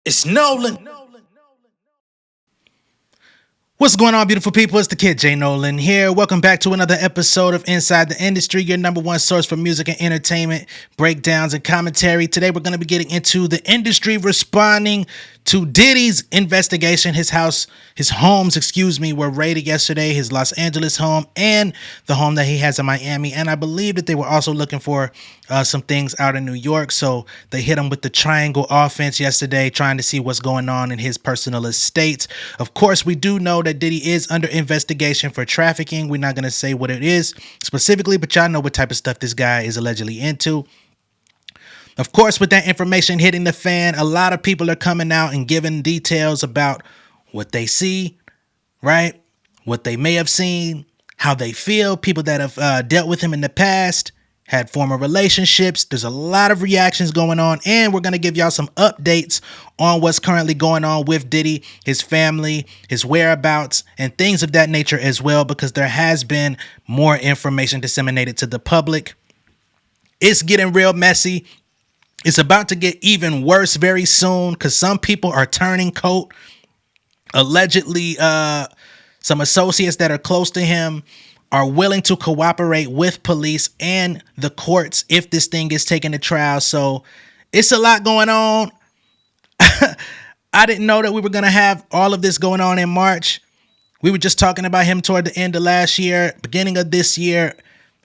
It's Nolan. What's going on, beautiful people? It's the kid J Nolan here. Welcome back to another episode of Inside the Industry, your number one source for music and entertainment, breakdowns and commentary. Today we're going to be getting into the industry responding to Diddy's investigation. His homes, were raided yesterday, his Los Angeles home and the home that he has in Miami. And I believe that they were also looking for some things out in New York. So they hit him with the triangle offense yesterday, trying to see what's going on in his personal estate. Of course, we do know that Diddy is under investigation for trafficking. We're not going to say what it is specifically, but y'all know what type of stuff this guy is allegedly into. Of course, with that information hitting the fan, a lot of people are coming out and giving details about what they see, right? What they may have seen, how they feel, people that have dealt with him in the past, had former relationships. There's a lot of reactions going on, and we're going to give y'all some updates on what's currently going on with Diddy, his family, his whereabouts, and things of that nature as well, because there has been more information disseminated to the public. It's getting real messy. It's about to get even worse very soon because some people are turning coat. Allegedly, some associates that are close to him are willing to cooperate with police and the courts if this thing gets taken to trial. So it's a lot going on. I didn't know that we were going to have all of this going on in March. We were just talking about him toward the end of last year, beginning of this year.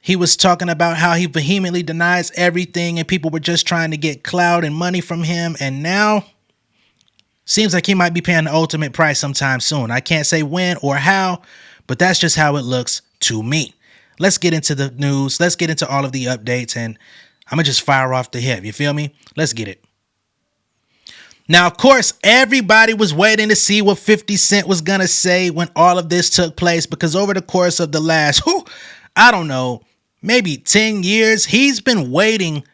He was talking about how he vehemently denies everything and people were just trying to get clout and money from him. And now seems like he might be paying the ultimate price sometime soon. I can't say when or how, but that's just how it looks to me. Let's get into the news. Let's get into all of the updates, and I'm going to just fire off the hip. You feel me? Let's get it. Now, of course, everybody was waiting to see what 50 Cent was going to say when all of this took place, because over the course of the last, I don't know, maybe 10 years, he's been waiting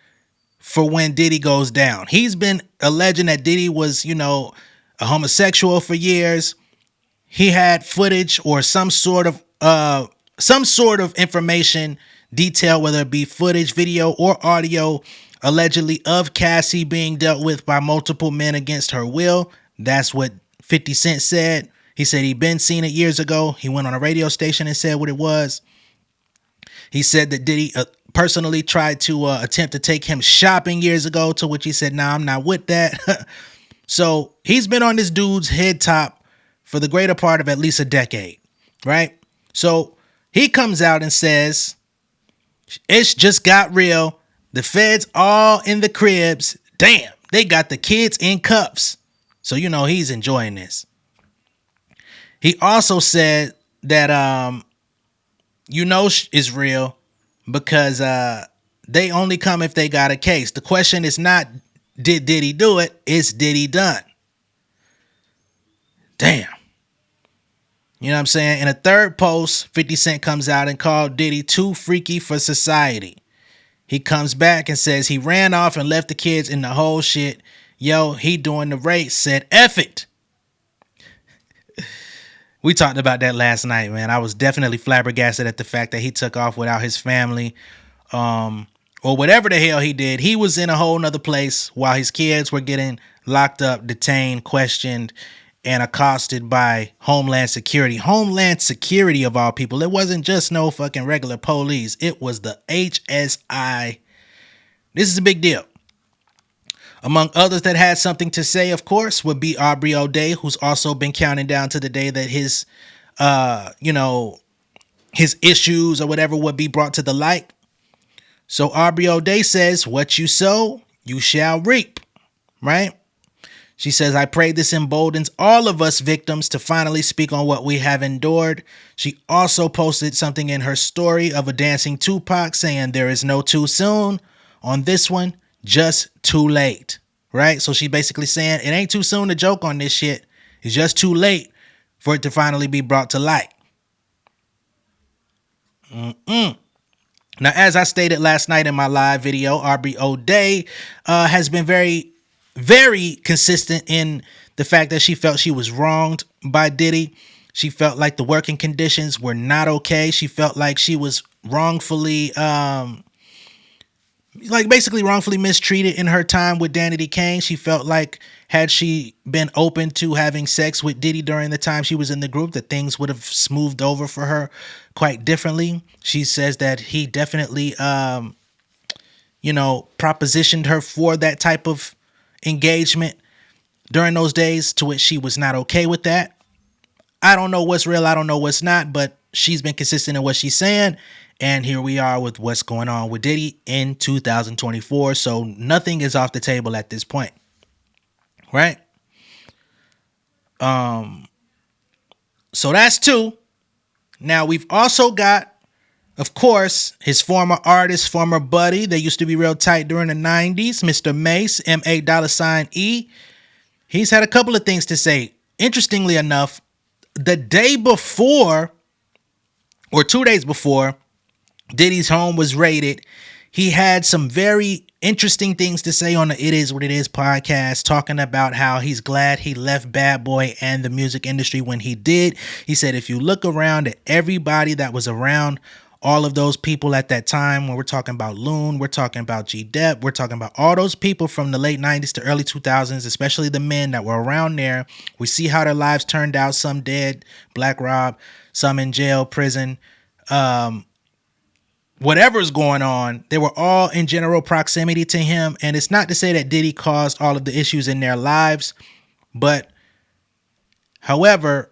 for when Diddy goes down. He's been alleging that Diddy was, a homosexual for years. He had footage or some sort of information, detail, whether it be footage, video, or audio, allegedly of Cassie being dealt with by multiple men against her will. That's what 50 Cent said. He said he'd been seen it years ago. He went on a radio station and said what it was. He said that Diddy personally tried to attempt to take him shopping years ago, to which he said, nah, I'm not with that. So he's been on this dude's head top for the greater part of at least a decade, right? So he comes out and says, it's just got real. The feds all in the cribs. Damn, they got the kids in cuffs. So, he's enjoying this. He also said that, is real because they only come if they got a case. The question is not, did Diddy do it? It's Diddy done. Damn. You know what I'm saying? In a third post, 50 Cent comes out and called Diddy too freaky for society. He comes back and says he ran off and left the kids in the whole shit. Yo, he doing the race, said F it. We talked about that last night, man. I was definitely flabbergasted at the fact that he took off without his family, or whatever the hell he did. He was in a whole nother place while his kids were getting locked up, detained, questioned, and accosted by Homeland Security. Homeland Security, of all people. It wasn't just no fucking regular police. It was the HSI. This is a big deal. Among others that had something to say, of course, would be Aubrey O'Day, who's also been counting down to the day that his issues or whatever would be brought to the light. So Aubrey O'Day says, what you sow, you shall reap, right? She says, I pray this emboldens all of us victims to finally speak on what we have endured. She also posted something in her story of a dancing Tupac saying there is no too soon on this one. Just too late, right? So she basically saying it ain't too soon to joke on this shit. It's just too late for it to finally be brought to light. Now, as I stated last night in my live video, Aubrey O'Day has been very, very consistent in the fact that she felt she was wronged by Diddy. She felt like the working conditions were not okay. She felt like she was wrongfully like basically wrongfully mistreated in her time with Danity Kane. She felt like had she been open to having sex with Diddy during the time she was in the group, that things would have smoothed over for her quite differently. She says that he definitely, propositioned her for that type of engagement during those days, to which she was not okay with that. I don't know what's real, I don't know what's not, but she's been consistent in what she's saying. And here we are with what's going on with Diddy in 2024. So nothing is off the table at this point. Right? So that's two. Now we've also got, of course, his former artist, former buddy. They used to be real tight during the 90s, Mr. Mase, MA$E. He's had a couple of things to say. Interestingly enough, the day before, or 2 days before, Diddy's home was raided, he had some very interesting things to say on the It Is What It Is podcast, talking about how he's glad he left Bad Boy and the music industry when he did. He said, if you look around at everybody that was around all of those people at that time, when we're talking about Loon, we're talking about G-Dep, we're talking about all those people from the late 90s to early 2000s, especially the men that were around there. We see how their lives turned out, some dead, Black Rob, some in jail, prison, whatever's going on. They were all in general proximity to him. And it's not to say that Diddy caused all of the issues in their lives, but however,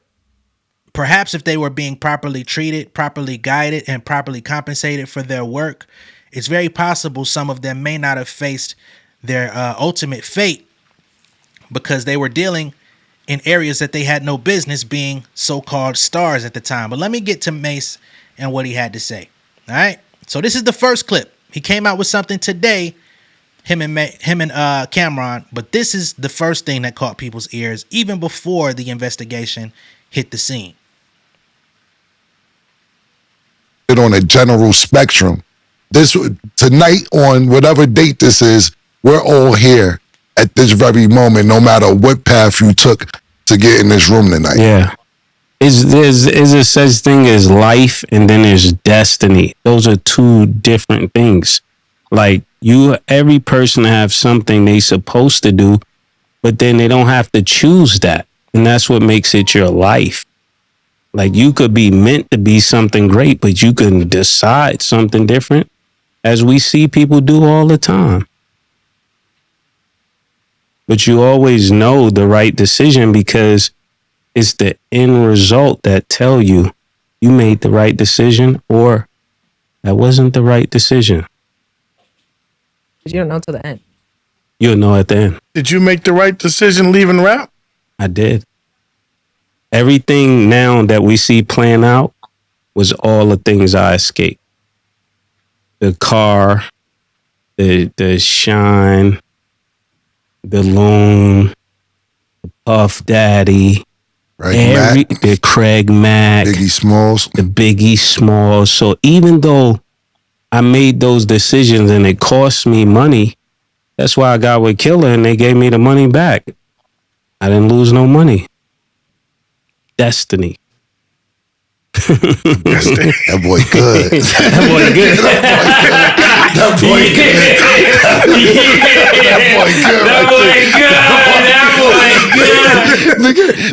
perhaps if they were being properly treated, properly guided, and properly compensated for their work, it's very possible some of them may not have faced their ultimate fate, because they were dealing in areas that they had no business being so-called stars at the time. But let me get to Mase and what he had to say. All right. So this is the first clip. He came out with something today, him and Cameron, but this is the first thing that caught people's ears even before the investigation hit the scene. On a general spectrum, this tonight, on whatever date this is, we're all here at this very moment, no matter what path you took to get in this room tonight. Yeah. Is a such thing as life, and then there's destiny. Those are two different things. Like, every person have something they supposed to do, but then they don't have to choose that. And that's what makes it your life. Like, you could be meant to be something great, but you can decide something different, as we see people do all the time. But you always know the right decision, because it's the end result that tell you made the right decision or that wasn't the right decision. You don't know till the end. You'll know at the end. Did you make the right decision leaving rap? I did. Everything now that we see playing out was all the things I escaped. The car, the shine, the Loon, the Puff Daddy, the Craig Mack, the Biggie Smalls. So even though I made those decisions and it cost me money, that's why I got with Killer and they gave me the money back. I didn't lose no money. Destiny. That boy good. That boy good. That boy good.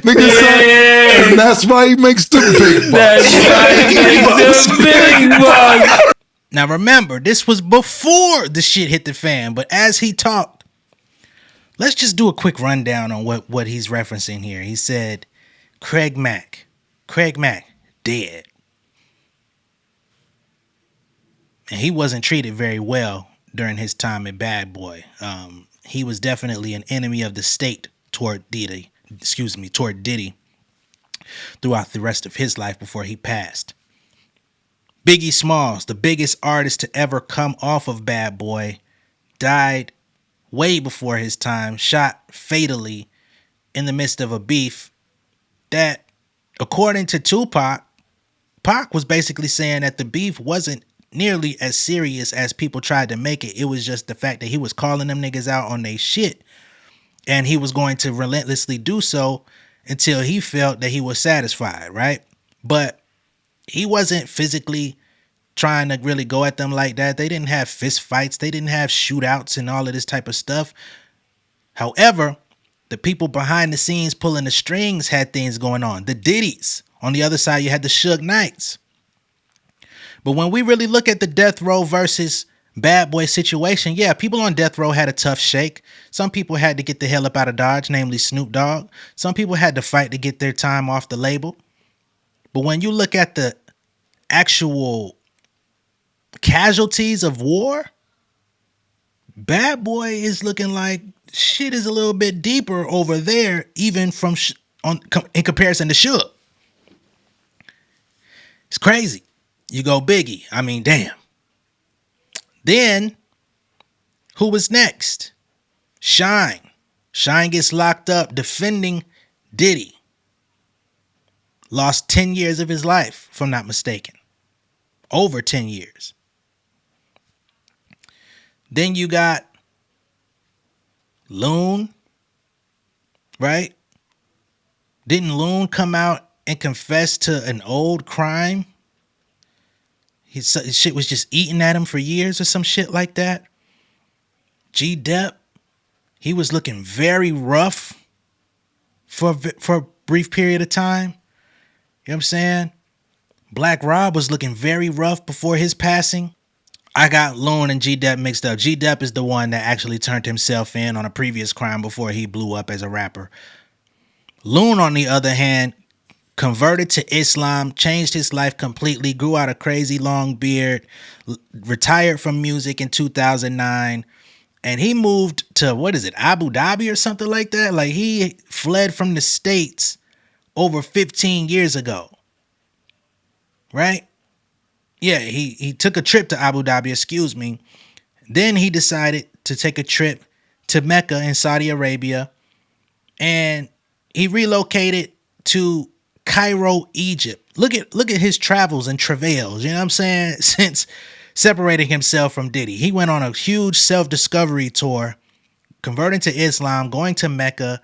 Nigga said, and that's why he makes the big bucks. Now remember, this was before the shit hit the fan, but as he talked, let's just do a quick rundown on what he's referencing here. He said, Craig Mack, dead. And he wasn't treated very well during his time in Bad Boy. He was definitely an enemy of the state toward Diddy throughout the rest of his life before he passed. Biggie Smalls, the biggest artist to ever come off of Bad Boy, died way before his time, shot fatally in the midst of a beef that, according to Tupac, Pac was basically saying that the beef wasn't nearly as serious as people tried to make it. It was just the fact that he was calling them niggas out on their shit, and he was going to relentlessly do so until he felt that he was satisfied, right? But he wasn't physically trying to really go at them like that. They didn't have fist fights. They didn't have shootouts and all of this type of stuff. However, the people behind the scenes pulling the strings had things going on. The Diddys. On the other side, you had the Suge Knights. But when we really look at the Death Row versus Bad Boy situation, yeah, people on Death Row had a tough shake. Some people had to get the hell up out of Dodge, namely Snoop Dogg. Some people had to fight to get their time off the label. But when you look at the actual casualties of war, Bad Boy is looking like shit is a little bit deeper over there, even from in comparison to Suge. It's crazy. You go Biggie. I mean, damn. Then, who was next? Shine. Shine gets locked up defending Diddy. Lost 10 years of his life, if I'm not mistaken. Over 10 years. Then you got Loon, right? Didn't Loon come out and confess to an old crime? His shit was just eating at him for years or some shit like that. G-Dep, he was looking very rough for a brief period of time. You know what I'm saying? Black Rob was looking very rough before his passing. I got Loon and G-Dep mixed up. G-Dep is the one that actually turned himself in on a previous crime before he blew up as a rapper. Loon, on the other hand, converted to Islam, changed his life completely, grew out a crazy long beard, retired from music in 2009, and he moved to, Abu Dhabi or something like that? Like, he fled from the States over 15 years ago. Right? Yeah, he took a trip to Abu Dhabi, Then he decided to take a trip to Mecca in Saudi Arabia, and he relocated to Cairo, Egypt. Look at his travels and travails, you know what I'm saying? Since separating himself from Diddy. He went on a huge self-discovery tour, converting to Islam, going to Mecca,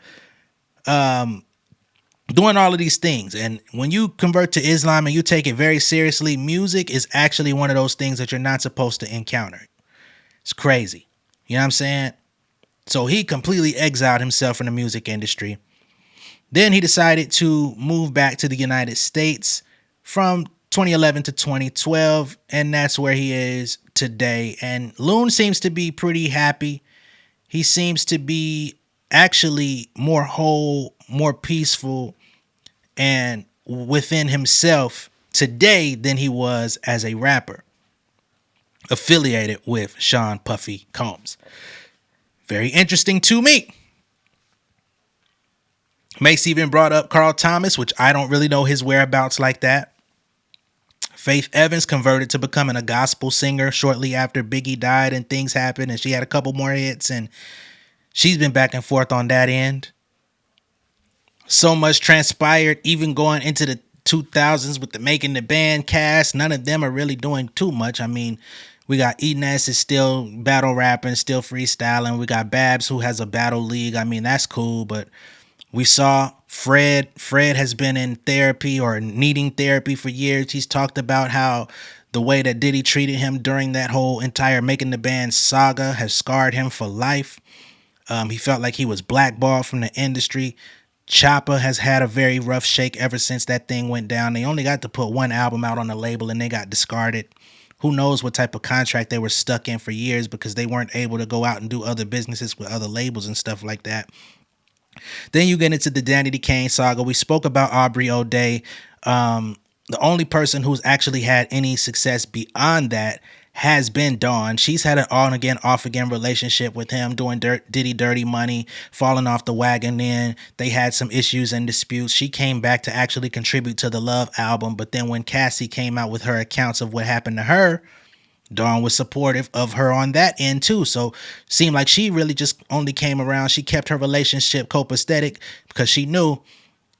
doing all of these things. And when you convert to Islam and you take it very seriously, music is actually one of those things that you're not supposed to encounter. It's crazy. You know what I'm saying? So he completely exiled himself from the music industry. Then he decided to move back to the United States from 2011 to 2012, and that's where he is today. And Loon seems to be pretty happy. He seems to be actually more whole, more peaceful, and within himself today than he was as a rapper affiliated with Sean Puffy Combs. Very interesting to me. Mase even brought up Carl Thomas, which I don't really know his whereabouts like that. Faith Evans converted to becoming a gospel singer shortly after Biggie died and things happened, and she had a couple more hits, and she's been back and forth on that end. So much transpired, even going into the 2000s with the Making the Band cast. None of them are really doing too much. I mean, we got Enes is still battle rapping, still freestyling. We got Babs, who has a battle league. I mean, that's cool, but we saw Fred. Fred has been in therapy or needing therapy for years. He's talked about how the way that Diddy treated him during that whole entire Making the Band saga has scarred him for life. He felt like he was blackballed from the industry. Choppa has had a very rough shake ever since that thing went down. They only got to put one album out on the label and they got discarded. Who knows what type of contract they were stuck in for years because they weren't able to go out and do other businesses with other labels and stuff like that. Then you get into the Danny Kane saga. We spoke about Aubrey O'Day. The only person who's actually had any success beyond that has been Dawn. She's had an on again, off again relationship with him, doing Diddy Dirty Money, falling off the wagon. Then they had some issues and disputes. She came back to actually contribute to the Love album. But then when Cassie came out with her accounts of what happened to her, Dawn was supportive of her on that end too. So seemed like she really just only came around. She kept her relationship copacetic because she knew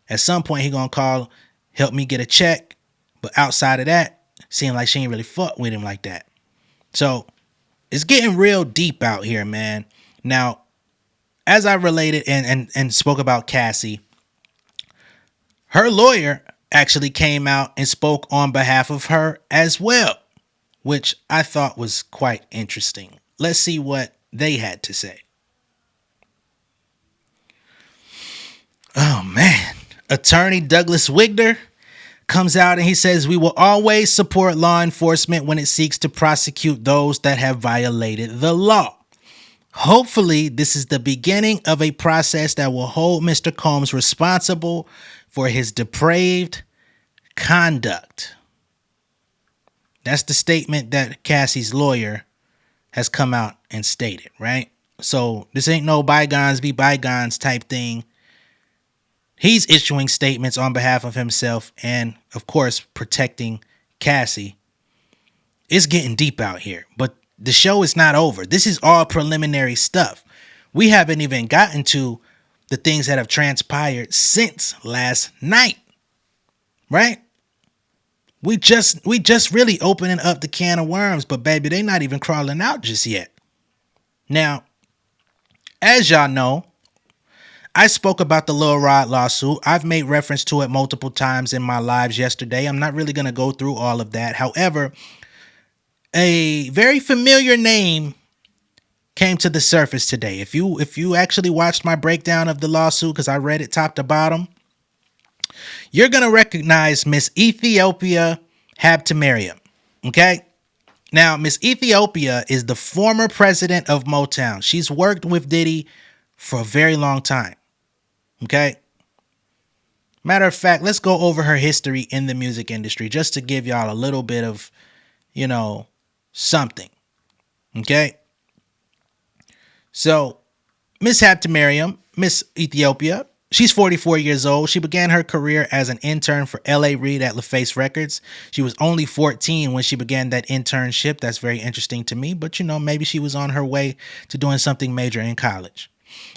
at some point he gonna call, help me get a check. But outside of that, seemed like she ain't really fuck with him like that. So it's getting real deep out here, man. Now, as I related and spoke about Cassie, her lawyer actually came out and spoke on behalf of her as well. which I thought was quite interesting. Let's see what they had to say. Oh man. Attorney Douglas Wigner comes out and he says, "We will always support law enforcement when it seeks to prosecute those that have violated the law. Hopefully, this is the beginning of a process that will hold Mr. Combs responsible for his depraved conduct." That's the statement that Cassie's lawyer has come out and stated, right? So this ain't no bygones be bygones type thing. He's issuing statements on behalf of himself and, of course, protecting Cassie. It's getting deep out here, but the show is not over. This is all preliminary stuff. We haven't even gotten to the things that have transpired since last night, right? We just really opening up the can of worms, but baby, they not even crawling out just yet. Now, as y'all know, I spoke about the Lil Rod lawsuit. I've made reference to it multiple times in my lives yesterday. I'm not really going to go through all of that. However, a very familiar name came to the surface today. If you actually watched my breakdown of the lawsuit, because I read it top to bottom, you're going to recognize Miss Ethiopia Habtemariam. Okay? Now, Miss Ethiopia is the former president of Motown. She's worked with Diddy for a very long time. Okay? Matter of fact, let's go over her history in the music industry just to give y'all a little bit of, something. Okay? So, Miss Habtemariam, Miss Ethiopia, she's 44 years old. She began her career as an intern for L.A. Reid at LaFace Records. She was only 14 when she began that internship. That's very interesting to me, but maybe she was on her way to doing something major in college.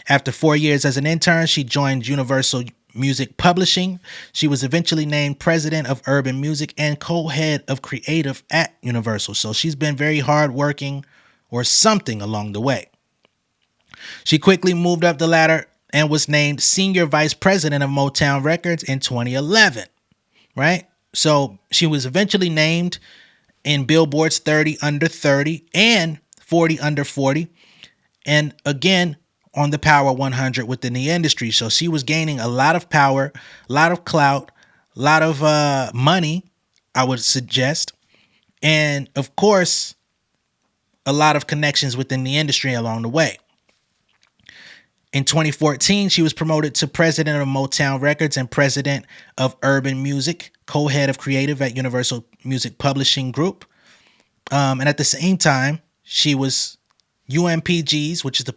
After 4 years as an intern, she joined Universal Music Publishing. She was eventually named president of urban music and co-head of creative at Universal. So she's been very hardworking or something along the way. She quickly moved up the ladder and was named senior vice president of Motown Records in 2011, right? So she was eventually named in Billboard's 30 Under 30 and 40 Under 40. And again, on the Power 100 within the industry. So she was gaining a lot of power, a lot of clout, a lot of money, I would suggest. And of course, a lot of connections within the industry along the way. In 2014, she was promoted to president of Motown Records and president of Urban Music, co-head of creative at Universal Music Publishing Group. And at the same time, she was UMPG's, which is the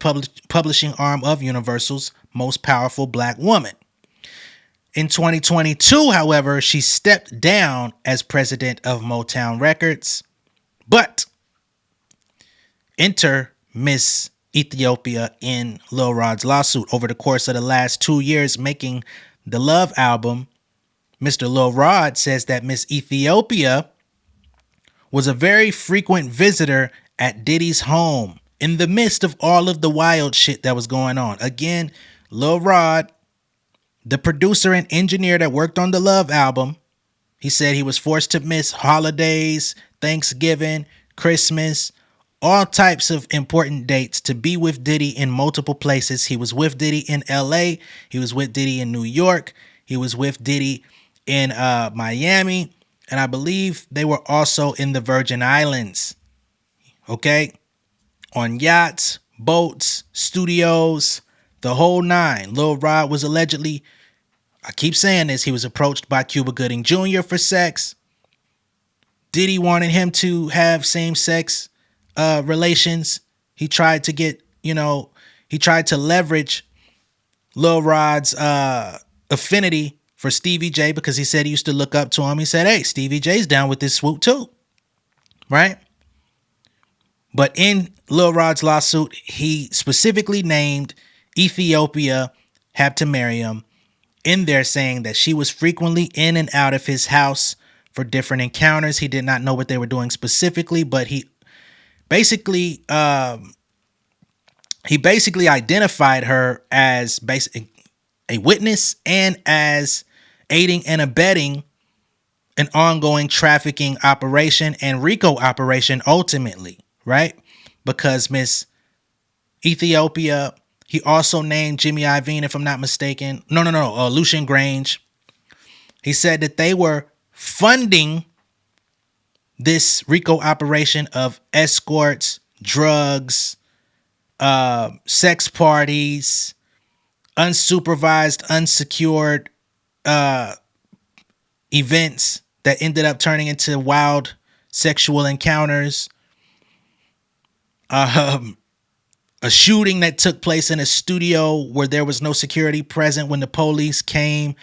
publishing arm of Universal's most powerful black woman. In 2022, however, she stepped down as president of Motown Records. But enter Miss Ethiopia in Lil Rod's lawsuit. Over the course of the last 2 years making the Love album, Mr. Lil Rod says that Miss Ethiopia was a very frequent visitor at Diddy's home in the midst of all of the wild shit that was going on. Again, Lil Rod, the producer and engineer that worked on the Love album, he said he was forced to miss holidays, Thanksgiving, Christmas, all types of important dates to be with Diddy in multiple places. He was with Diddy in LA. He was with Diddy in New York. He was with Diddy in Miami. And I believe they were also in the Virgin Islands. Okay? On yachts, boats, studios, the whole nine. Lil Rod was allegedly, I keep saying this, he was approached by Cuba Gooding Jr. for sex. Diddy wanted him to have same-sex relations. He tried to get, he tried to leverage Lil Rod's affinity for Stevie J because he said he used to look up to him. He said, hey, Stevie J's down with this swoop too. Right? But in Lil Rod's lawsuit, he specifically named Ethiopia Habtemariam in there, saying that she was frequently in and out of his house for different encounters. He did not know what they were doing specifically, but he basically identified her as a witness and as aiding and abetting an ongoing trafficking operation and RICO operation ultimately, right? Because Miss Ethiopia, he also named Jimmy Iovine, if I'm not mistaken. No, Lucian Grange. He said that they were funding this RICO operation of escorts, drugs, sex parties, unsupervised, unsecured events that ended up turning into wild sexual encounters. A shooting that took place in a studio where there was no security present when the police came.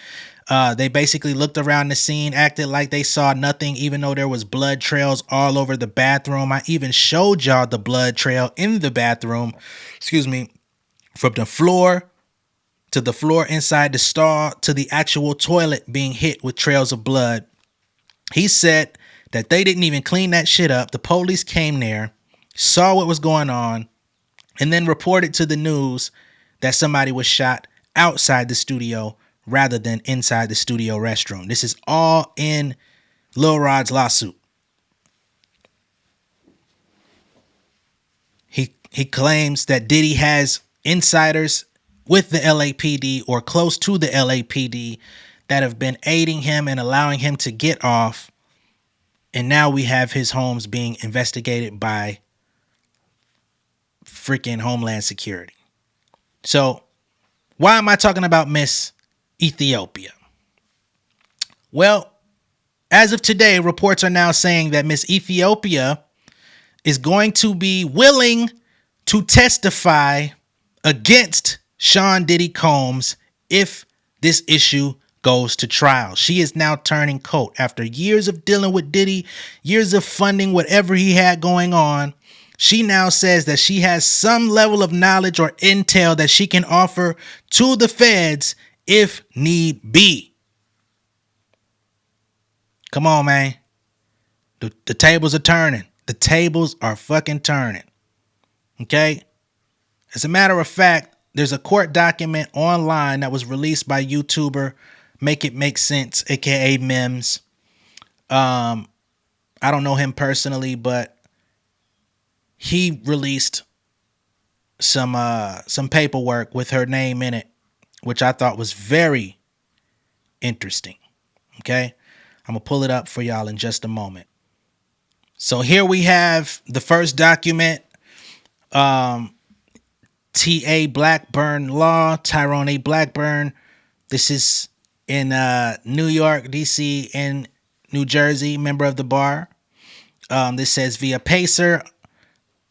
They basically looked around the scene, acted like they saw nothing, even though there was blood trails all over the bathroom. I even showed y'all the blood trail in the bathroom, from the floor to the floor inside the stall to the actual toilet being hit with trails of blood. He said that they didn't even clean that shit up. The police came there, saw what was going on, and then reported to the news that somebody was shot outside the studio rather than inside the studio restroom. This is all in Lil Rod's lawsuit. He claims that Diddy has insiders with the LAPD or close to the LAPD that have been aiding him and allowing him to get off. And now we have his homes being investigated by freaking Homeland Security. So why am I talking about Miss Ethiopia? Well, as of today, reports are now saying that Miss Ethiopia is going to be willing to testify against Sean Diddy Combs if this issue goes to trial. She is now turning coat after years of dealing with Diddy, years of funding whatever he had going on. She now says that she has some level of knowledge or intel that she can offer to the feds if need be. Come on, man. The tables are turning. The tables are fucking turning. Okay? As a matter of fact, there's a court document online that was released by YouTuber Make It Make Sense, aka Mims. I don't know him personally, but he released some paperwork with her name in it, which I thought was very interesting. Okay? I'm going to pull it up for y'all in just a moment. So here we have the first document. T.A. Blackburn Law, Tyrone A. Blackburn. This is in New York, D.C., and New Jersey, member of the bar. This says via Pacer.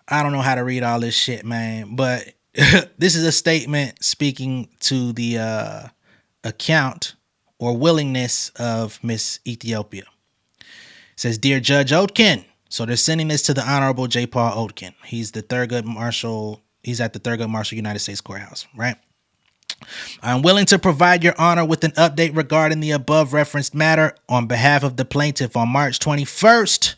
I don't know how to read all this shit, man, but this is a statement speaking to the account or willingness of Miss Ethiopia. It says, Dear Judge Oatkin. So they're sending this to the Honorable J. Paul Oatkin. He's the Thurgood Marshal. He's at the Thurgood Marshal United States Courthouse, right? I'm willing to provide your honor with an update regarding the above referenced matter on behalf of the plaintiff. On March 21st,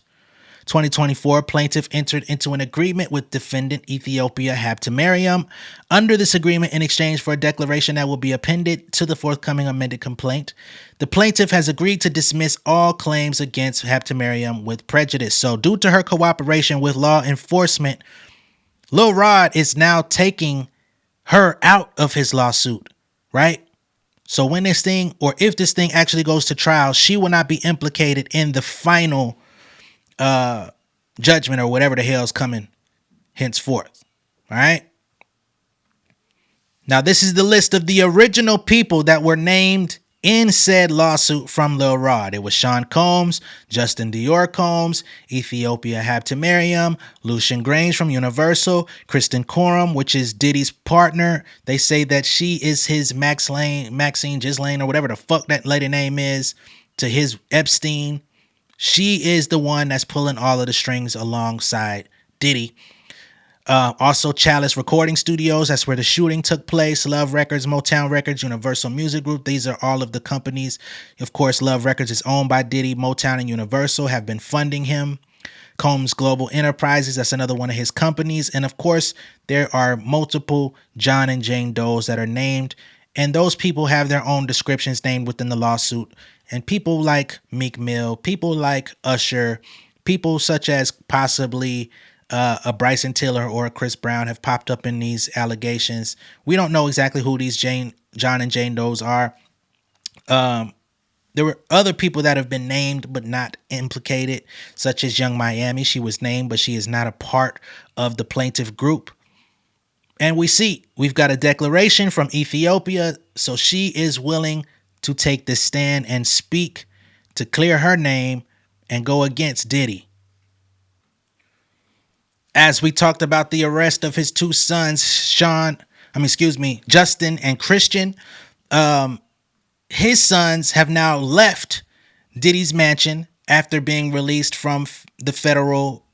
2024, plaintiff entered into an agreement with defendant Ethiopia Habtemariam. Under this agreement, in exchange for a declaration that will be appended to the forthcoming amended complaint, the plaintiff has agreed to dismiss all claims against Habtemariam with prejudice. So due to her cooperation with law enforcement, Lil Rod is now taking her out of his lawsuit, right? So when this thing, or if this thing actually goes to trial, she will not be implicated in the final judgment or whatever the hell's coming henceforth. All right. Now, this is the list of the original people that were named in said lawsuit from Lil Rod. It was Sean Combs, Justin Dior Combs, Ethiopia Habtemariam, Lucian Grange from Universal, Kristen Coram, which is Diddy's partner. They say that she is his Maxine Ghislaine, or whatever the fuck that lady name is, to his Epstein. She is the one that's pulling all of the strings alongside Diddy. Also Chalice Recording Studios, that's where the shooting took place. Love Records, Motown Records, Universal Music Group. These are all of the companies. Of course, Love Records is owned by Diddy. Motown and Universal have been funding him. Combs Global Enterprises, that's another one of his companies. And of course, there are multiple John and Jane Does that are named And those people have their own descriptions named within the lawsuit. And people like Meek Mill, people like Usher, people such as possibly a Bryson Tiller or a Chris Brown have popped up in these allegations. We don't know exactly who these John and Jane Does are. There were other people that have been named but not implicated, such as Young Miami. She was named, but she is not a part of the plaintiff group. And we've got a declaration from Ethiopia, so she is willing to take this stand and speak to clear her name and go against Diddy. As we talked about the arrest of his two sons, Justin and Christian, his sons have now left Diddy's mansion after being released from the federal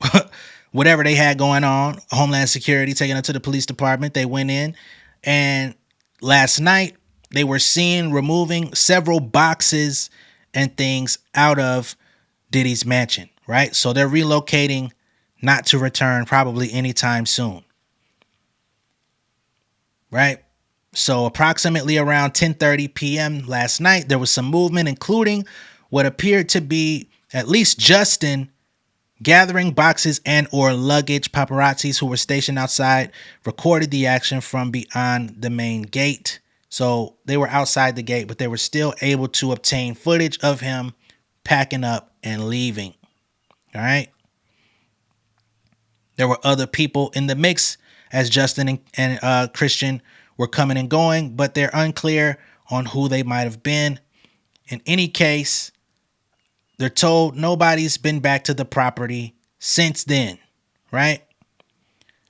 whatever they had going on, Homeland Security, taking them to the police department. They went in, and last night they were seen removing several boxes and things out of Diddy's mansion, right? So they're relocating, not to return probably anytime soon, right? So approximately around 10:30 p.m. last night, there was some movement, including what appeared to be at least Justin gathering boxes and or luggage. Paparazzis who were stationed outside recorded the action from beyond the main gate. So they were outside the gate, but they were still able to obtain footage of him packing up and leaving. All right. There were other people in the mix as Justin and Christian were coming and going, but they're unclear on who they might have been. In any case, they're told nobody's been back to the property since then, right?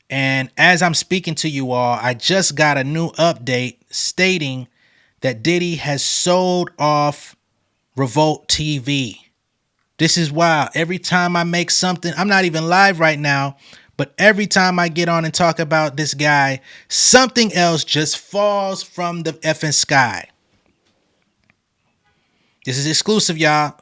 And as I'm speaking to you all, I just got a new update stating that Diddy has sold off Revolt TV. This is wild. Every time I make something, I'm not even live right now, but every time I get on and talk about this guy, something else just falls from the effing sky. This is exclusive, y'all.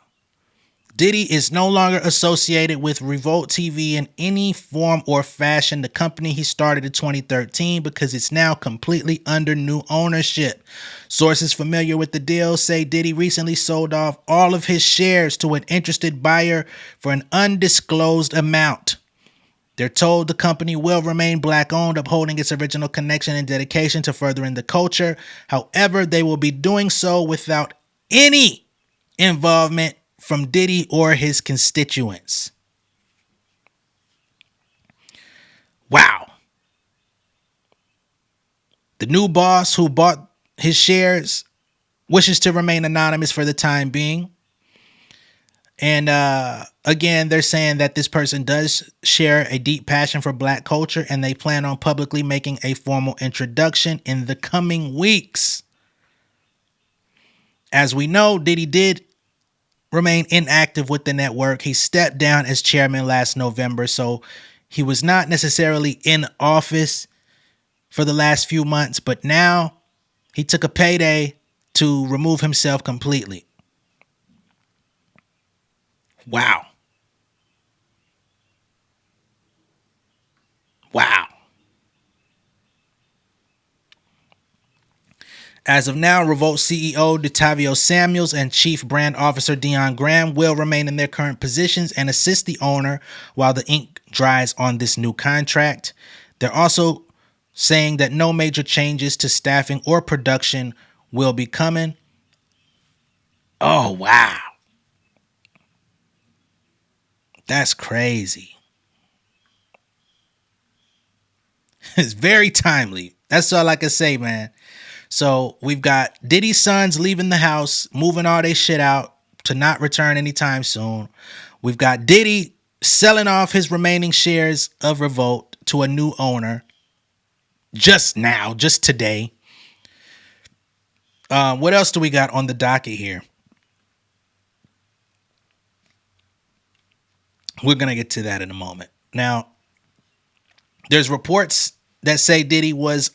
Diddy is no longer associated with Revolt TV in any form or fashion, the company he started in 2013, because it's now completely under new ownership. Sources familiar with the deal say Diddy recently sold off all of his shares to an interested buyer for an undisclosed amount. They're told the company will remain black-owned, upholding its original connection and dedication to furthering the culture. However, they will be doing so without any involvement from Diddy or his constituents. Wow. The new boss who bought his shares wishes to remain anonymous for the time being. And again, they're saying that this person does share a deep passion for black culture, and they plan on publicly making a formal introduction in the coming weeks. As we know, Diddy did remain inactive with the network. He stepped down as chairman last November, so he was not necessarily in office for the last few months, but now he took a payday to remove himself completely. Wow. Wow. As of now, Revolt CEO DeTavio Samuels and Chief Brand Officer Dion Graham will remain in their current positions and assist the owner while the ink dries on this new contract. They're also saying that no major changes to staffing or production will be coming. Oh, wow. That's crazy. It's very timely. That's all I can say, man. So we've got Diddy's sons leaving the house, moving all their shit out to not return anytime soon. We've got Diddy selling off his remaining shares of Revolt to a new owner just now, just today. What else do we got on the docket here? We're going to get to that in a moment. Now, there's reports that say Diddy was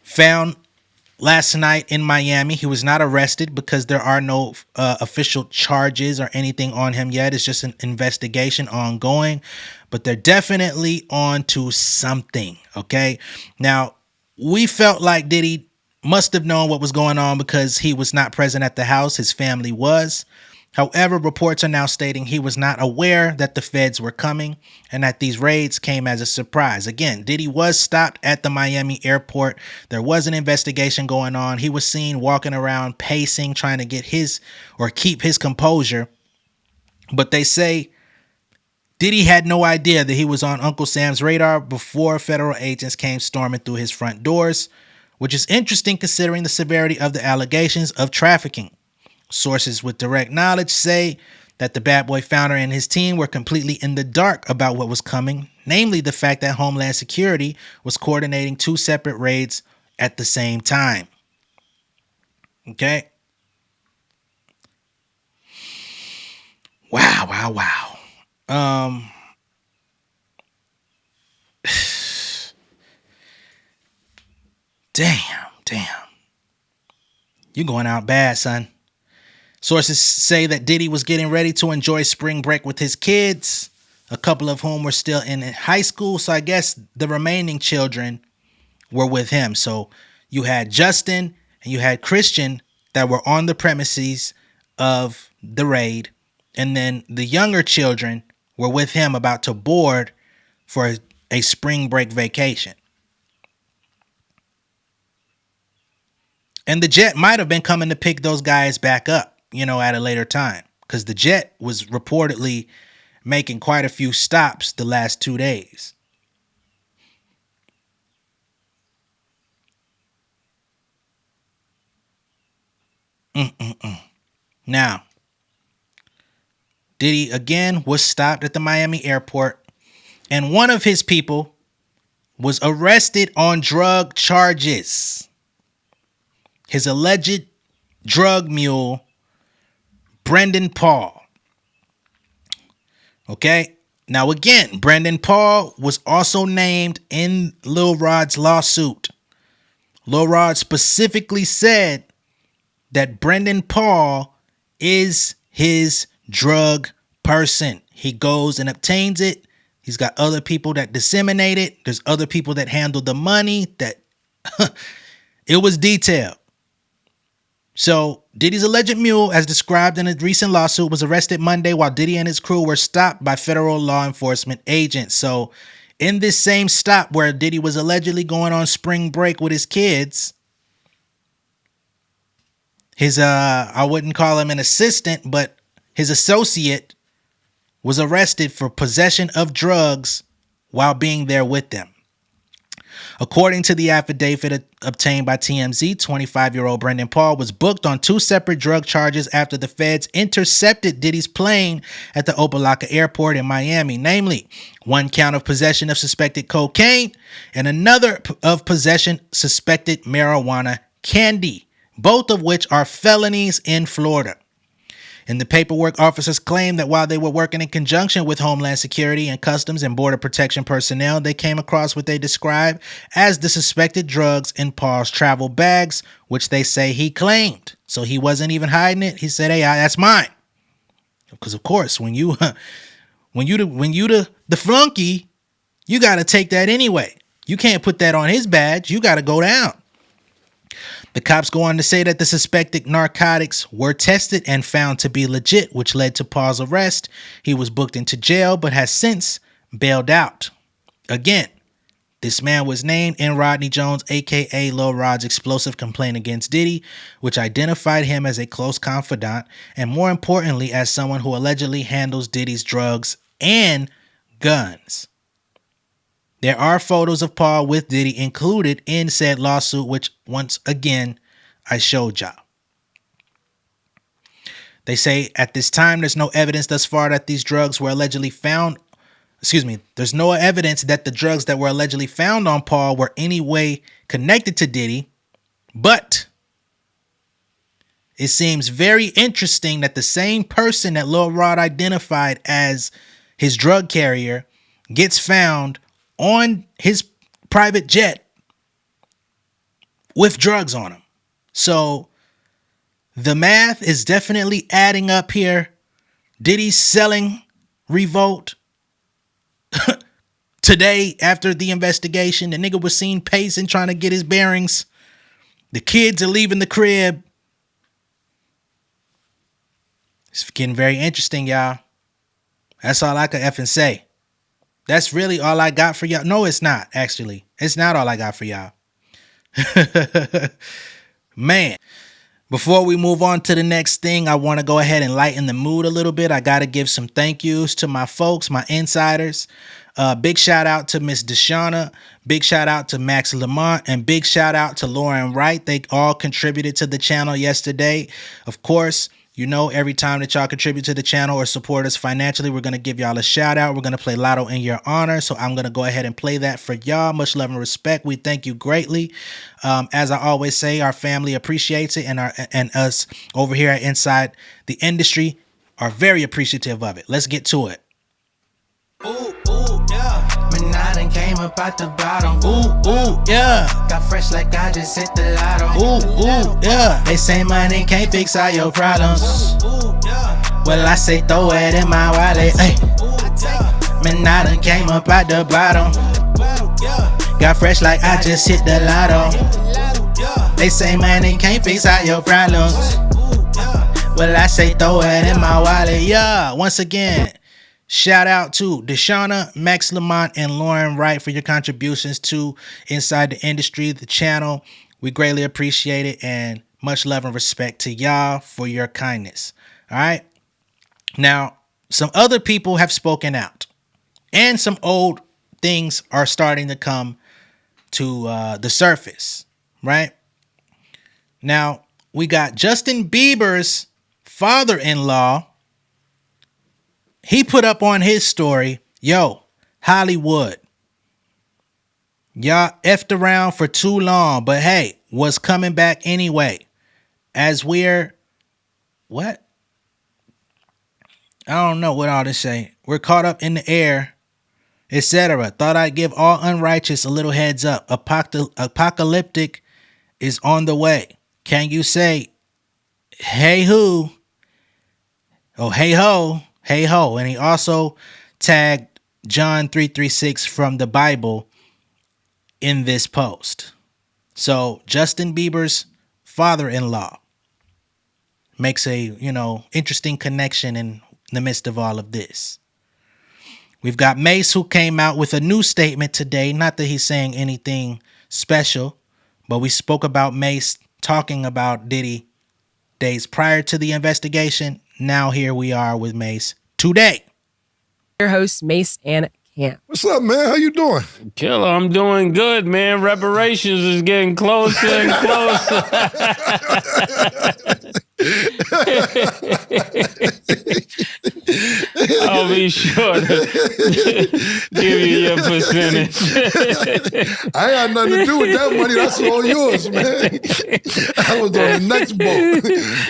found last night in Miami. He was not arrested because there are no official charges or anything on him yet. It's just an investigation ongoing, but they're definitely on to something. Okay. Now, we felt like Diddy must have known what was going on because he was not present at the house. His family was. However, reports are now stating he was not aware that the feds were coming and that these raids came as a surprise. Again, Diddy was stopped at the Miami airport. There was an investigation going on. He was seen walking around, pacing, trying to get keep his composure. But they say Diddy had no idea that he was on Uncle Sam's radar before federal agents came storming through his front doors, which is interesting considering the severity of the allegations of trafficking. Sources with direct knowledge say that the bad boy founder and his team were completely in the dark about what was coming, namely the fact that Homeland Security was coordinating 2 separate raids at the same time. Okay? Wow. Damn. You going out bad, son. Sources say that Diddy was getting ready to enjoy spring break with his kids, a couple of whom were still in high school. So I guess the remaining children were with him. So you had Justin and you had Christian that were on the premises of the raid. And then the younger children were with him about to board for a spring break vacation. And the jet might have been coming to pick those guys back up, at a later time, because the jet was reportedly making quite a few stops the last 2 days. Now, Diddy again was stopped at the Miami airport, and one of his people was arrested on drug charges. His alleged drug mule, Brendan Paul. Okay. Now again, Brendan Paul was also named in Lil Rod's lawsuit. Lil Rod specifically said that Brendan Paul is his drug person. He goes and obtains it. He's got other people that disseminate it. There's other people that handle the money. That it was detailed. So Diddy's alleged mule, as described in a recent lawsuit, was arrested Monday while Diddy and his crew were stopped by federal law enforcement agents. So in this same stop where Diddy was allegedly going on spring break with his kids, his, I wouldn't call him an assistant, but his associate was arrested for possession of drugs while being there with them. According to the affidavit obtained by TMZ, 25-year-old Brendan Paul was booked on 2 separate drug charges after the feds intercepted Diddy's plane at the Opa-locka airport in Miami, namely 1 count of possession of suspected cocaine and another of possession suspected marijuana candy, both of which are felonies in Florida. In the paperwork, officers claimed that while they were working in conjunction with Homeland Security and Customs and Border Protection personnel, they came across what they described as the suspected drugs in Paul's travel bags, which they say he claimed. So he wasn't even hiding it. He said, "Hey, that's mine." Because of course, when you the flunky, you got to take that anyway. You can't put that on his badge. You got to go down. The cops go on to say that the suspected narcotics were tested and found to be legit, which led to Paul's arrest. He was booked into jail, but has since bailed out. Again, this man was named in Rodney Jones, aka Lil Rod's explosive complaint against Diddy, which identified him as a close confidant and, more importantly, as someone who allegedly handles Diddy's drugs and guns. There are photos of Paul with Diddy included in said lawsuit, which once again I showed y'all. They say at this time there's no evidence thus far that these drugs were allegedly found. There's no evidence that the drugs that were allegedly found on Paul were any way connected to Diddy, but it seems very interesting that the same person that Lil Rod identified as his drug carrier gets found on his private jet with drugs on him. So the math is definitely adding up here. Diddy's selling Revolt today after the investigation. The nigga was seen pacing, trying to get his bearings. The kids are leaving the crib. It's getting very interesting, y'all. That's all I could effing say. That's really all I got for y'all. No, it's not, actually. It's not all I got for y'all. Man. Before we move on to the next thing, I want to go ahead and lighten the mood a little bit. I got to give some thank yous to my folks, my insiders. Big shout out to Miss Deshauna. Big shout out to Max Lamont. And big shout out to Lauren Wright. They all contributed to the channel yesterday. Of course, you know, every time that y'all contribute to the channel or support us financially, we're going to give y'all a shout out. We're going to play Lotto in your honor. So I'm going to go ahead and play that for y'all. Much love and respect. We thank you greatly. As I always say, our family appreciates it, and us over here at Inside the Industry are very appreciative of it. Let's get to it. Ooh, ooh, yeah. Man, I done came up out the bottom. Ooh, ooh, yeah. Got fresh like I just hit the lotto. Ooh, ooh, yeah. They say money can't fix all your problems. Ooh, yeah. Well, I say throw it in my wallet. Ay. Man, I done came up out the bottom. Got fresh like I just hit the lotto. They say money can't fix all your problems. Well, I say throw it in my wallet. Yeah, once again, shout out to Deshauna, Max Lamont, and Lauren Wright for your contributions to Inside the Industry, the channel. We greatly appreciate it, and much love and respect to y'all for your kindness. All right. Now, some other people have spoken out, and some old things are starting to come to the surface, right? Now, we got Justin Bieber's father-in-law. He put up on his story, yo, Hollywood, y'all effed around for too long, but hey, was coming back anyway. As we're, what? I don't know what all this say. We're caught up in the air, etc. Thought I'd give all unrighteous a little heads up. Apocalyptic is on the way. Can you say, hey who? Oh, hey ho. Hey ho. And he also tagged John 3:36 from the Bible in this post. So Justin Bieber's father-in-law makes a, interesting connection in the midst of all of this. We've got Mase, who came out with a new statement today. Not that he's saying anything special, but we spoke about Mase talking about Diddy days prior to the investigation. Now here we are with Mase today. Your hosts, Mase and Camp. What's up, man? How you doing? Killer, I'm doing good, man. Reparations is getting closer and closer. I'll be sure to give you your percentage. I ain't had nothing to do with that money. That's all yours, man. I was on the next boat.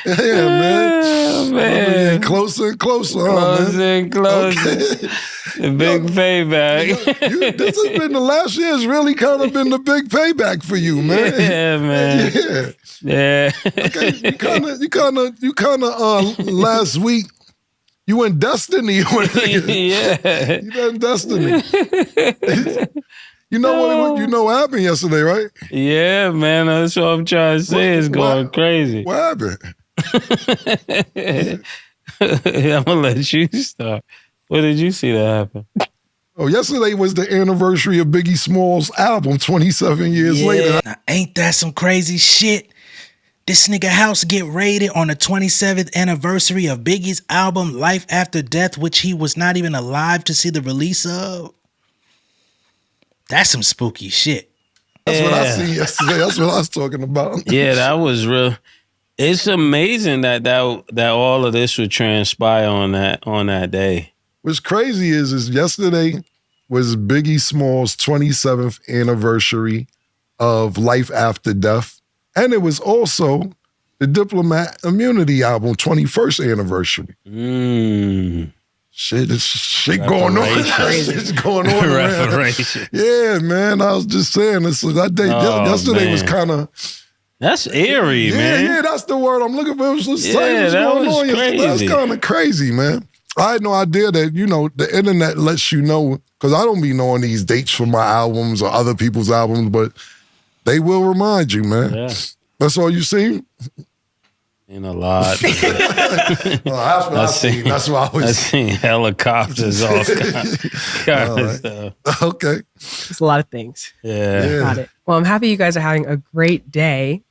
Yeah, man. Oh, man. Closer and closer, Closer man. and closer. Okay. The big payback. This has been the last year's really kind of been the big payback for you, man. Yeah, man. Yeah. Yeah. Okay, you kind of last week you went Destiny. Yeah. You done Destiny. You know what happened yesterday, right? Yeah, man. That's what I'm trying to say. It's going crazy. What happened? I'm gonna let you start. What did you see that happen? Oh, yesterday was the anniversary of Biggie Smalls' album, 27 years later. Now, ain't that some crazy shit? This nigga house get raided on the 27th anniversary of Biggie's album, Life After Death, which he was not even alive to see the release of. That's some spooky shit. That's what I seen yesterday. That's what I was talking about. Yeah, that was real. It's amazing that all of this would transpire on that day. What's crazy is yesterday was Biggie Smalls' 27th anniversary of Life After Death. And it was also the Diplomat Immunity album, 21st anniversary. Shit, it's shit going on. It's going on around. Yeah, man. I was just saying, that day yesterday was kind of... That's eerie, man. Yeah, that's the word I'm looking for. It was just Yeah, what's that going was on. crazy. That's kind of crazy, man. I had no idea that, the internet lets you know, because I don't be knowing these dates for my albums or other people's albums, but they will remind you, man. Yeah. That's all you seen? In a lot. Well, that's what I seen. That's what I was. I seen helicopters, all kind of stuff. Okay. It's a lot of things. Yeah. Got it. Well, I'm happy you guys are having a great day.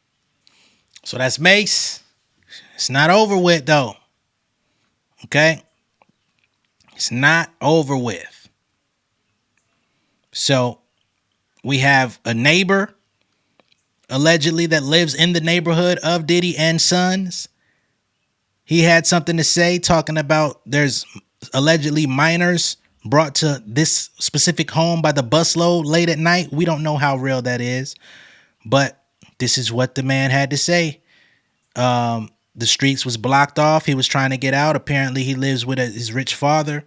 So that's Mase. It's not over with, though. Okay? It's not over with. So we have a neighbor, allegedly, that lives in the neighborhood of Diddy and Sons. He had something to say talking about there's allegedly minors brought to this specific home by the busload late at night. We don't know how real that is, but this is what the man had to say. The streets was blocked off. He was trying to get out. Apparently he lives with his rich father.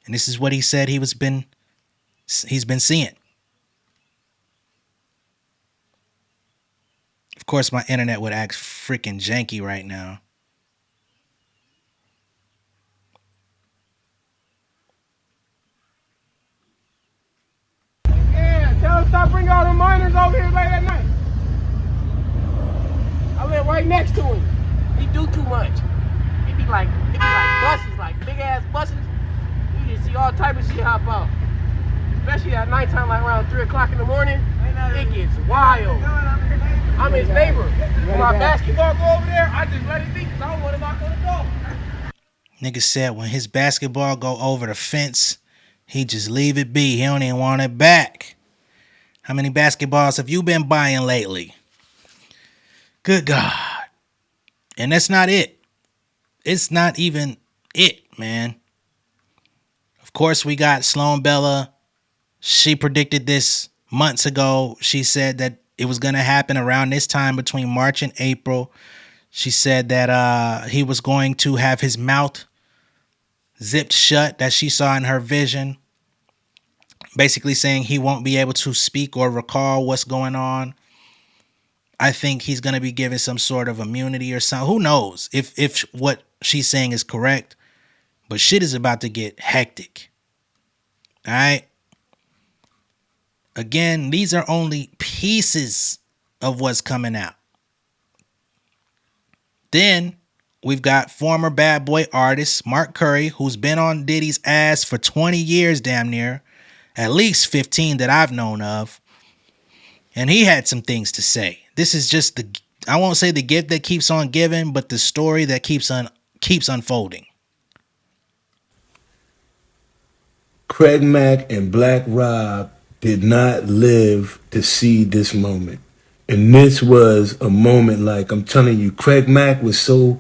And this is what he said he's been seeing. Of course, my internet would act freaking janky right now. Yeah, tell him stop bringing all the minors over here late at night. I live right next to him. He do too much. It be like buses, like big ass buses. You just see all type of shit hop out. Especially at nighttime, like around 3 o'clock in the morning. It gets wild. I'm his neighbor. When my basketball go over there, I just let it be because I don't want to knock on the door. Nigga said when his basketball go over the fence, he just leave it be. He don't even want it back. How many basketballs have you been buying lately? Good God. And that's not it. It's not even it, man. Of course, we got Sloan Bella. She predicted this months ago. She said that it was going to happen around this time between March and April. She said that he was going to have his mouth zipped shut, that she saw in her vision. Basically saying he won't be able to speak or recall what's going on. I think he's going to be given some sort of immunity or something. Who knows if what she's saying is correct. But shit is about to get hectic. All right? Again, these are only pieces of what's coming out. Then we've got former bad boy artist Mark Curry, who's been on Diddy's ass for 20 years damn near. At least 15 that I've known of. And he had some things to say. This is just I won't say the gift that keeps on giving, but the story that keeps unfolding. Craig Mack and Black Rob did not live to see this moment. And this was a moment, like I'm telling you, Craig Mack was so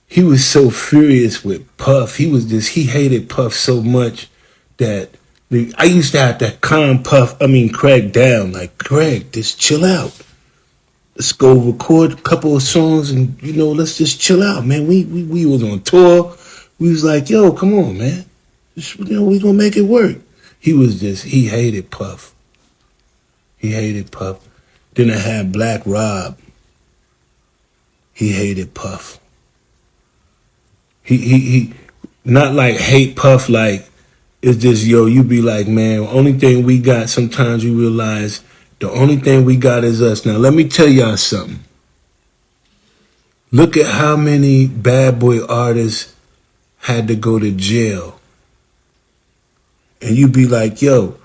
furious with Puff. He hated Puff so much that I used to have to calm Craig down. Like, Craig, just chill out. Let's go record a couple of songs and, let's just chill out, man. We was on tour. We was like, yo, come on, man. Just, we gonna make it work. He hated Puff. He hated Puff. Then I had Black Rob. He hated Puff. He not like hate Puff like, it's just, you be like, man, only thing we got, sometimes you realize the only thing we got is us. Now, let me tell y'all something. Look at how many bad boy artists had to go to jail. And you be like, when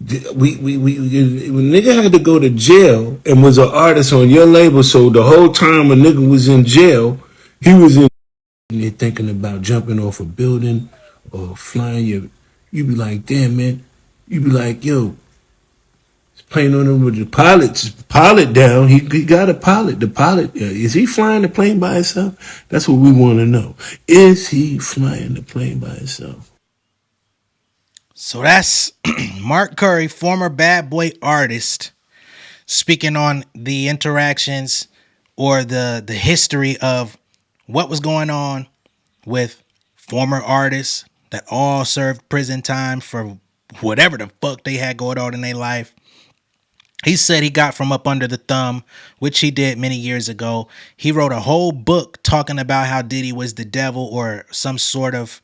nigga had to go to jail and was an artist on your label, so the whole time a nigga was in jail, he was in there thinking about jumping off a building or flying you be like, damn, man. You be like, yo, it's playing on him with the pilot down. He got a pilot. The pilot, is he flying the plane by himself? That's what we want to know. Is he flying the plane by himself? So that's Mark Curry, former bad boy artist, speaking on the interactions or the history of what was going on with former artists that all served prison time for whatever the fuck they had going on in their life. He said he got from up under the thumb, which he did many years ago. He wrote a whole book talking about how Diddy was the devil or some sort of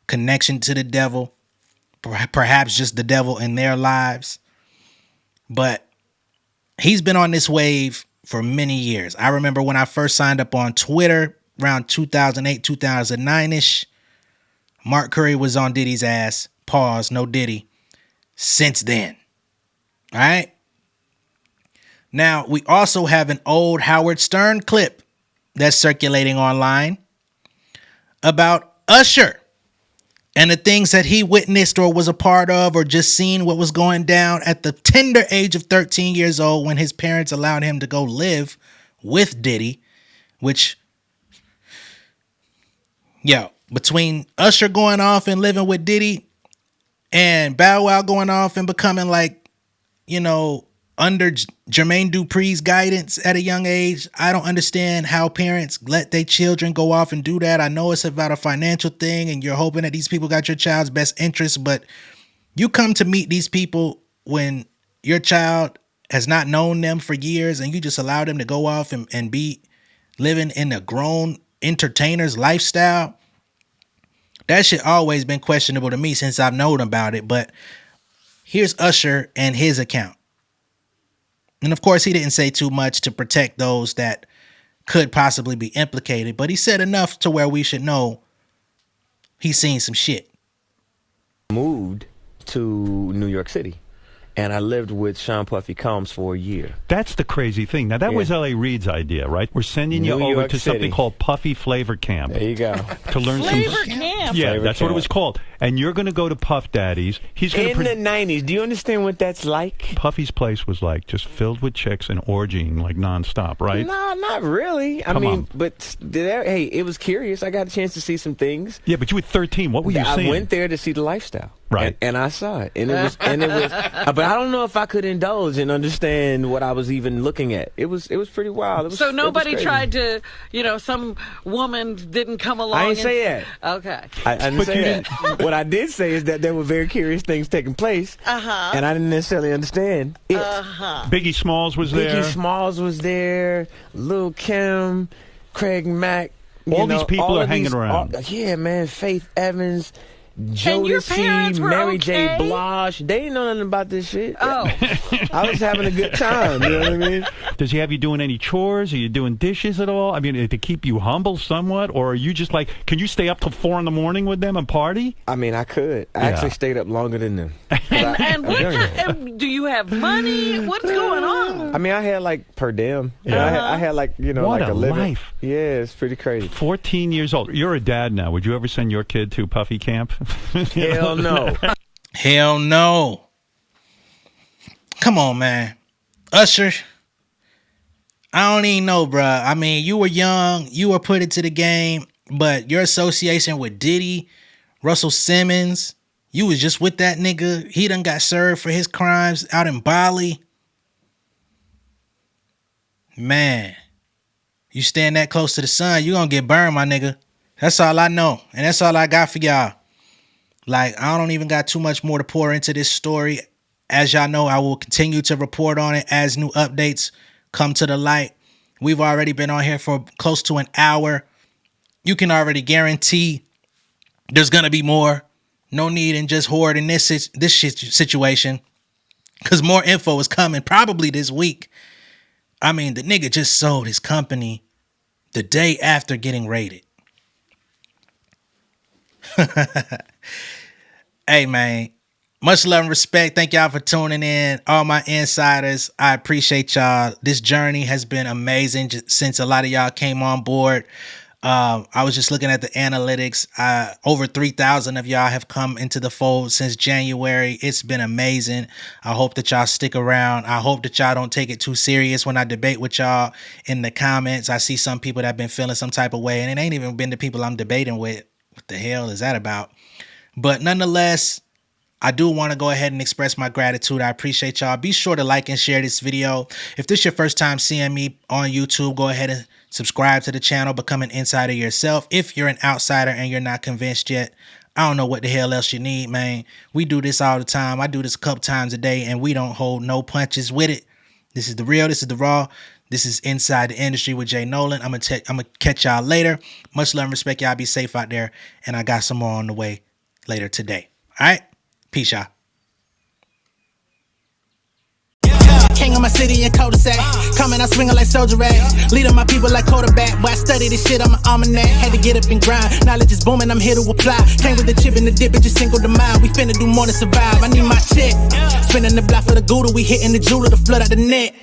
connection to the devil, perhaps just the devil in their lives. But he's been on this wave for many years. I remember when I first signed up on Twitter around 2008, 2009-ish. Mark Curry was on Diddy's ass. Pause, no Diddy. Since then. All right? Now, we also have an old Howard Stern clip that's circulating online about Usher and the things that he witnessed or was a part of or just seen what was going down at the tender age of 13 years old when his parents allowed him to go live with Diddy, which, between Usher going off and living with Diddy and Bow Wow going off and becoming under Jermaine Dupri's guidance at a young age, I don't understand how parents let their children go off and do that. I know it's about a financial thing and you're hoping that these people got your child's best interest, but you come to meet these people when your child has not known them for years and you just allow them to go off and be living in a grown entertainer's lifestyle. That shit always been questionable to me since I've known about it, but here's Usher and his account. And of course, he didn't say too much to protect those that could possibly be implicated, but he said enough to where we should know he's seen some shit. Moved to New York City, and I lived with Sean Puffy Combs for a year. That's the crazy thing. Now, that was L.A. Reid's idea, right? We're sending you over to something called Puffy Flavor Camp. There you go. To learn Flavor Camp? Yeah, Flavor that's Camp. what it was called. And you're going to go to Puff Daddy's. He's going In the 90s. Do you understand what that's like? Puffy's place was like just filled with chicks and orgying like nonstop, right? No, not really. Come on. But hey, it was curious. I got a chance to see some things. Yeah, but you were 13. What were you seeing? I went there to see the lifestyle. Right. And I saw it. And it was but I don't know if I could indulge and understand what I was even looking at. It was pretty wild. So nobody tried to, some woman didn't come along. I didn't say that. Okay. I didn't say that. What I did say is that there were very curious things taking place. Uh-huh. And I didn't necessarily understand it. Uh-huh. Biggie Smalls was there. Biggie Smalls was there. Lil' Kim, Craig Mack. All these people are hanging around. Yeah, man. Faith Evans. And your parents Jodeci, were Mary okay? J. Blige. They didn't know nothing about this shit. Oh. I was having a good time. You know what I mean? Does he have you doing any chores? Are you doing dishes at all? I mean, to keep you humble somewhat? Or are you just like, can you stay up till 4 a.m. with them and party? I mean, I could. I actually stayed up longer than them. And do you have money? What's going on? I mean, I had like per diem. Yeah. I had like, What like a a living. life. Yeah, it's pretty crazy. 14 years old. You're a dad now. Would you ever send your kid to Puffy Camp? Hell no. Hell no. Come on, man. Usher, I don't even know, bruh. I mean, you were young. You were put into the game. But your association with Diddy, Russell Simmons, you was just with that nigga. He done got served for his crimes out in Bali. Man, you stand that close to the sun, you gonna get burned, my nigga. That's all I know. And that's all I got for y'all. Like, I don't even got too much more to pour into this story. As y'all know, I will continue to report on it as new updates come to the light. We've already been on here for close to an hour. You can already guarantee there's going to be more. No need in just hoarding this situation, because more info is coming probably this week. I mean, the nigga just sold his company the day after getting raided. Hey, man, much love and respect. Thank y'all for tuning in. All my insiders, I appreciate y'all. This journey has been amazing since a lot of y'all came on board. I was just looking at the analytics. Over 3,000 of y'all have come into the fold since January. It's been amazing. I hope that y'all stick around. I hope that y'all don't take it too serious when I debate with y'all in the comments. I see some people that have been feeling some type of way, and it ain't even been the people I'm debating with. What the hell is that about? But nonetheless, I do want to go ahead and express my gratitude. I appreciate y'all. Be sure to like and share this video. If this is your first time seeing me on YouTube, go ahead and subscribe to the channel. Become an insider yourself. If you're an outsider and you're not convinced yet, I don't know what the hell else you need, man. We do this all the time. I do this a couple times a day, and we don't hold no punches with it. This is the real. This is the raw. This is Inside the Industry with J Nolan. I'm gonna catch y'all later. Much love and respect. Y'all be safe out there. And I got some more on the way later today. All right? Peace, y'all. king of my city and cul-de-sac. Coming, I swinging like soldier rag. Leading my people like quarterback. Boy, I study this shit, I'm an almanac. Had to get up and grind. Knowledge is booming, I'm here to apply. Came with the chip and the dip, it just single the mind. We finna do more than survive. I need my check. Spinning the block for the Gouda, we hitting the jeweler to flood out the net.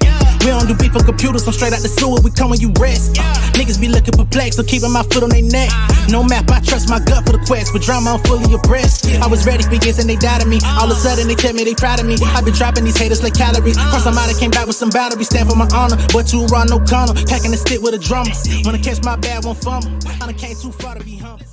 We don't do beef for computers, I'm straight out the sewer, we come when you rest. Niggas be looking perplexed, so keeping my foot on their neck. No map, I trust my gut for the quest, but drama, I'm fully abreast. I was ready for years and they doubted me. All of a sudden they tell me they proud of me. I been dropping these haters like calories. Cross them out, I came back with some boundaries. Stand for my honor, but too raw, no corner. Packing the stick with a drummer. Wanna catch my bad, won't fumble. I done came too far to be humble.